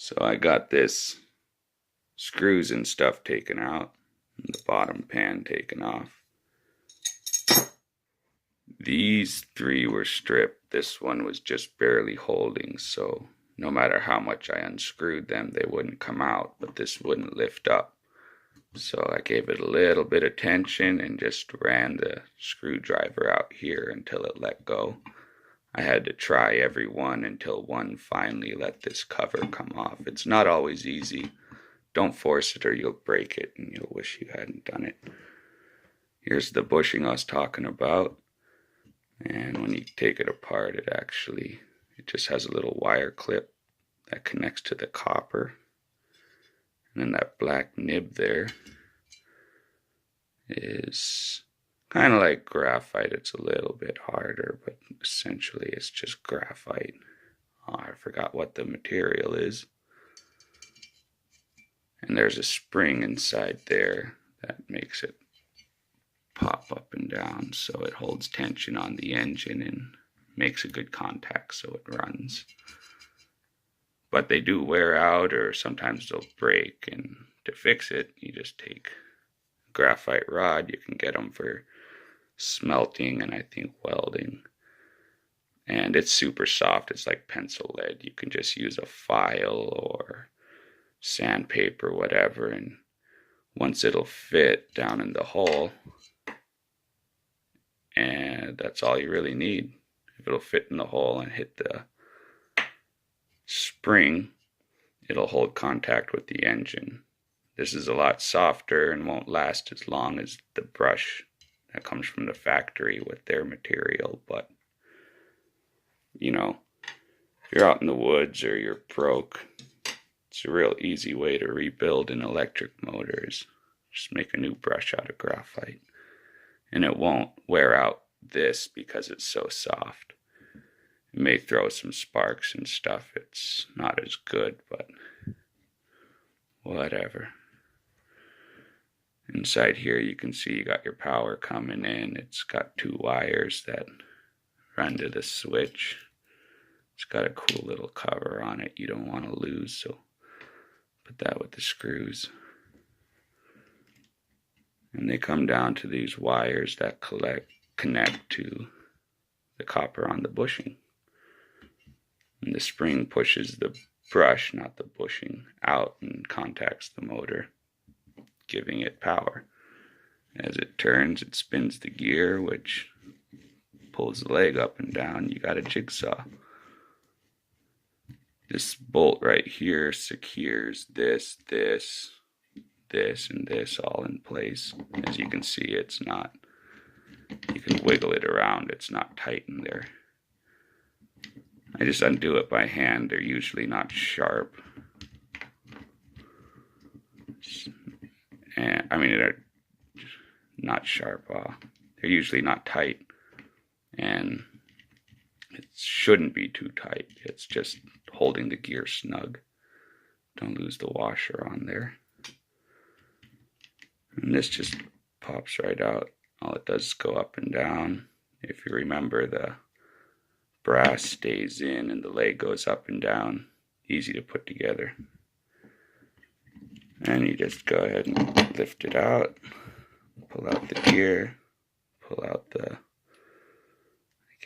So I got this screws and stuff taken out, and the bottom pan taken off. These three were stripped. This one was just barely holding, so no matter how much I unscrewed them, they wouldn't come out, but this wouldn't lift up. So I gave it a little bit of tension and just ran the screwdriver out here until it let go. I had to try every one until one finally let this cover come off. It's not always easy. Don't force it or you'll break it and you'll wish you hadn't done it. Here's the bushing I was talking about. And when you take it apart, it just has a little wire clip that connects to the copper. And then that black nib there is kind of like graphite. It's a little bit harder, but essentially it's just graphite. Oh, I forgot what the material is. And there's a spring inside there that makes it pop up and down, so it holds tension on the engine and makes a good contact so it runs. But they do wear out, or sometimes they'll break, and to fix it you just take a graphite rod. You can get them for smelting and I think welding, and it's super soft. It's like pencil lead. You can just use a file or sandpaper, whatever, and once it'll fit down in the hole, and that's all you really need. If it'll fit in the hole and hit the spring, it'll hold contact with the engine. This is a lot softer and won't last as long as the brush that comes from the factory with their material, but you know, if you're out in the woods or you're broke, it's a real easy way to rebuild an electric motor is just make a new brush out of graphite. And it won't wear out this because it's so soft. It may throw some sparks and stuff. It's not as good, but whatever. Inside here you can see you got your power coming in. It's got two wires that run to the switch. It's got a cool little cover on it you don't want to lose, so put that with the screws. And they come down to these wires that connect to the copper on the bushing. And the spring pushes the brush, not the bushing, out and contacts the motor, giving it power. As it turns, it spins the gear, which pulls the leg up and down. You got a jigsaw. This bolt right here secures this, and this all in place. As you can see, it's not, you can wiggle it around, it's not tight in there. I just undo it by hand. They're usually not sharp. And I mean, they're not sharp. They're usually not tight, and it shouldn't be too tight. It's just holding the gear snug. Don't lose the washer on there. And this just pops right out. All it does is go up and down. If you remember, the brass stays in and the leg goes up and down. Easy to put together. And you just go ahead and lift it out, pull out the gear, pull out the,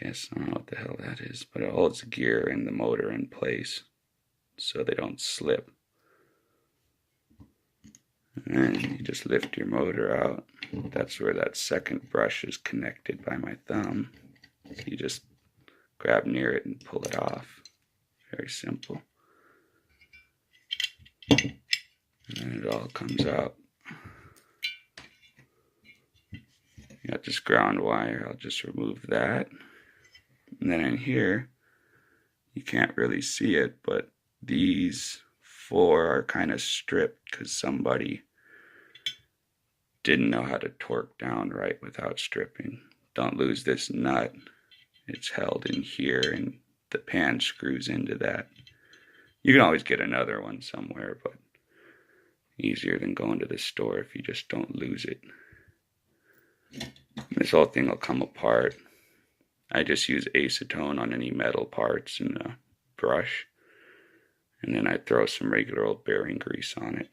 I don't know what the hell that is, but it holds the gear and the motor in place so they don't slip. And you just lift your motor out. That's where that second brush is connected by my thumb. You just grab near it and pull it off. Very simple. And then it all comes out. You got this ground wire. I'll just remove that. And then in here, you can't really see it, but these four are kind of stripped because somebody didn't know how to torque down right without stripping. Don't lose this nut. It's held in here and the pan screws into that. You can always get another one somewhere, but easier than going to the store if you just don't lose it. This whole thing will come apart. I just use acetone on any metal parts and a brush, And then I throw some regular old bearing grease on it.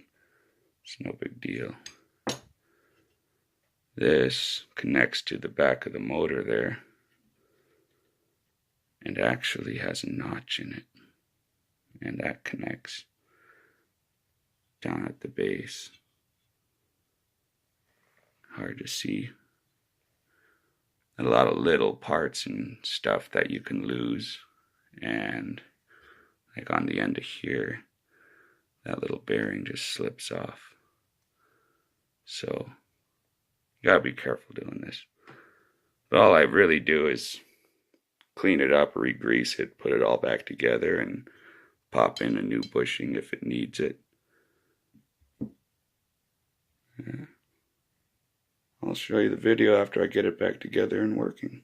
It's no big deal. This connects to the back of the motor there, and actually has a notch in it, and that connects down at the base. Hard to see. A lot of little parts and stuff that you can lose, and like on the end of here, that little bearing just slips off. So you gotta be careful doing this. But all I really do is clean it up, re-grease it, put it all back together, and pop in a new bushing if it needs it. Yeah. I'll show you the video after I get it back together and working.